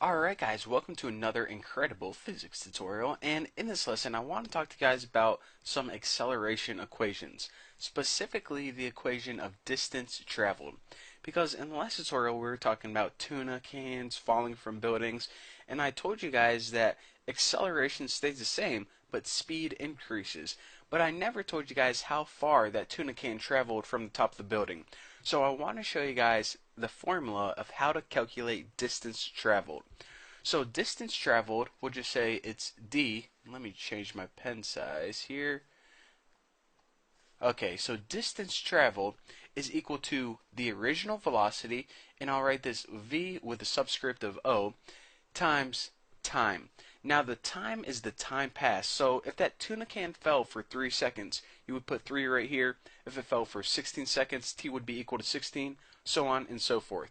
Alright guys, welcome to another incredible physics tutorial, and in this lesson I want to talk to you guys about some acceleration equations, specifically the equation of distance traveled. Because in the last tutorial we were talking about tuna cans falling from buildings, and I told you guys that acceleration stays the same, but speed increases. But I never told you guys how far that tuna can traveled from the top of the building. So I want to show you guys the formula of how to calculate distance traveled. So distance traveled, we'll just say it's d. Let me change my pen size here. Okay, so distance traveled is equal to the original velocity, and I'll write this v with a subscript of o, times time. Now the time is the time passed. So if that tuna can fell for 3 seconds, you would put 3 right here. If it fell for 16 seconds, t would be equal to 16, so on and so forth.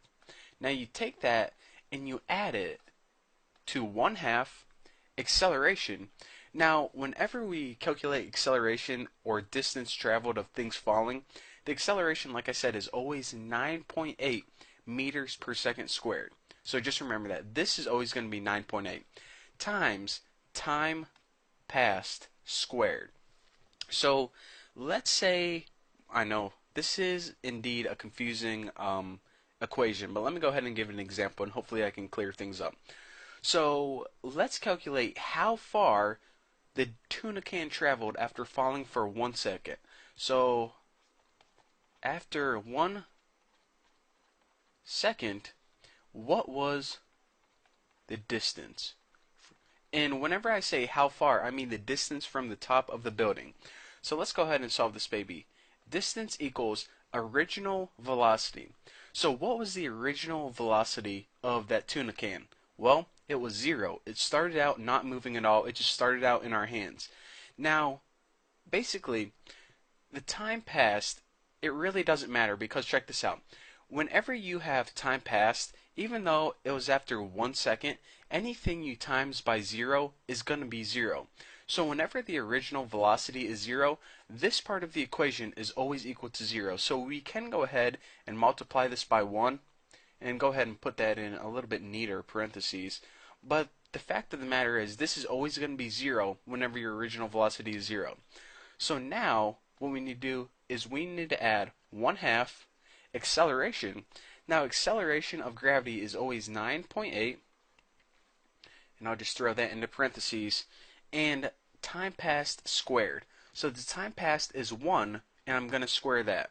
Now you take that and you add it to 1/2 acceleration. Now, whenever we calculate acceleration or distance traveled of things falling, the acceleration, like I said, is always 9.8 meters per second squared. So just remember that. This is always going to be 9.8 times time passed squared. So let's say, I know this is indeed a confusing equation, but let me go ahead and give an example and hopefully I can clear things up. So let's calculate how far the tuna can traveled after falling for 1 second. So after 1 second, what was the distance? And whenever I say how far, I mean the distance from the top of the building. So let's go ahead and solve this baby. Distance equals original velocity. So what was the original velocity of that tuna can? Well, it was 0. It started out not moving at all. It just started out in our hands. Now, basically, the time passed, it really doesn't matter because check this out. Whenever you have time passed, even though it was after 1 second, anything you times by 0 is going to be 0. So whenever the original velocity is 0, this part of the equation is always equal to 0. So we can go ahead and multiply this by 1 and go ahead and put that in a little bit neater parentheses. But the fact of the matter is this is always going to be 0 whenever your original velocity is 0. So now what we need to do is we need to add 1/2 acceleration. Now acceleration of gravity is always 9.8, and I'll just throw that into parentheses, and time passed squared. So the time passed is 1, and I'm going to square that.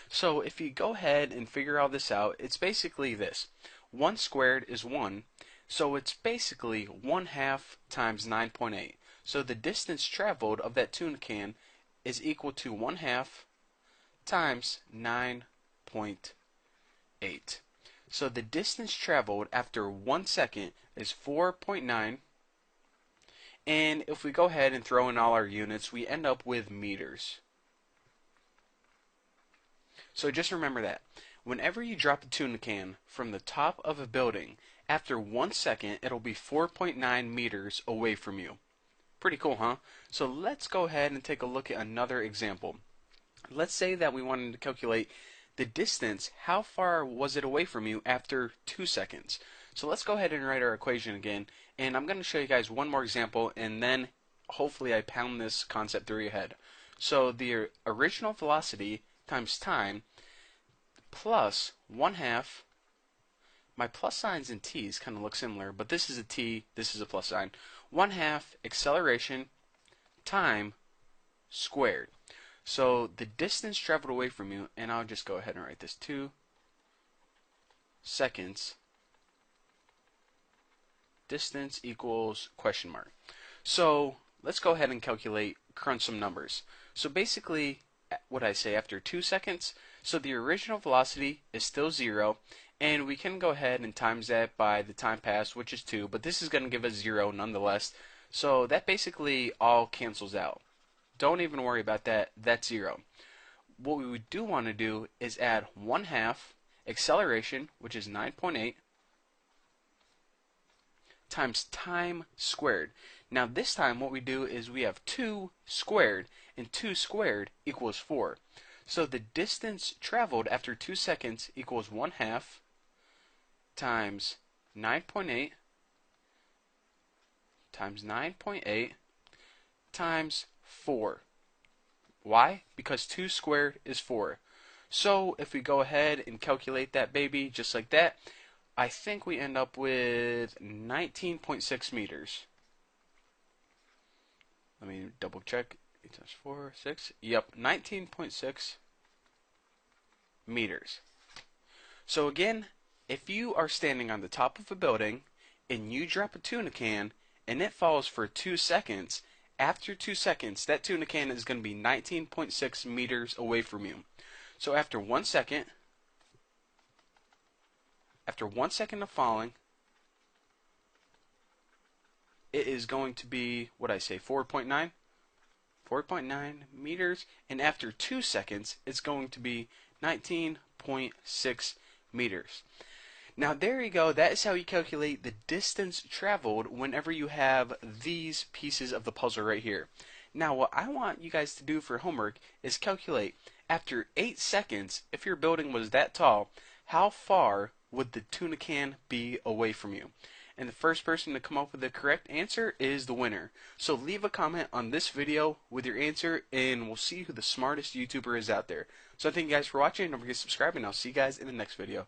So if you go ahead and figure all this out, it's basically this. 1 squared is 1, so it's basically 1/2 times 9.8. So the distance traveled of that tuna can is equal to 1/2 times 9.8. So the distance traveled after 1 second is 4.9. And if we go ahead and throw in all our units, we end up with meters. So just remember that. Whenever you drop a tuna can from the top of a building, after 1 second, it'll be 4.9 meters away from you. Pretty cool, huh? So let's go ahead and take a look at another example. Let's say that we wanted to calculate the distance. How far was it away from you after 2 seconds? So let's go ahead and write our equation again. And I'm going to show you guys one more example, and then hopefully I pound this concept through your head. So the original velocity times time plus 1/2. My plus signs and t's kind of look similar, but this is a t, this is a plus sign. 1/2 acceleration time squared. So the distance traveled away from you, and I'll just go ahead and write this 2 seconds. Distance equals question mark. So let's go ahead and calculate, crunch some numbers. So basically, what I say after 2 seconds, so the original velocity is still 0, and we can go ahead and times that by the time passed, which is 2, but this is going to give us 0 nonetheless. So that basically all cancels out. Don't even worry about that, that's 0. What we do want to do is add 1/2 acceleration, which is 9.8, times time squared. Now this time what we do is we have 2 squared, and 2 squared equals 4. So the distance traveled after 2 seconds equals 1/2 times 9.8 times 9.8 times 4. Why? Because 2 squared is 4. So if we go ahead and calculate that baby just like that, I think we end up with 19.6 meters. Let me double check. 8 times 4, 6. Yep, 19.6 meters. So again, if you are standing on the top of a building and you drop a tuna can and it falls for 2 seconds, after 2 seconds, that tuna can is going to be 19.6 meters away from you. So after 1 second, of falling, it is going to be, what I say, 4.9? 4.9 meters, and after 2 seconds, it's going to be 19.6 meters. Now there you go, that is how you calculate the distance traveled whenever you have these pieces of the puzzle right here. Now what I want you guys to do for homework is calculate, after 8 seconds, if your building was that tall, how far would the tuna can be away from you? And the first person to come up with the correct answer is the winner. So leave a comment on this video with your answer, and we'll see who the smartest YouTuber is out there. So thank you guys for watching. Don't forget to subscribe, and I'll see you guys in the next video.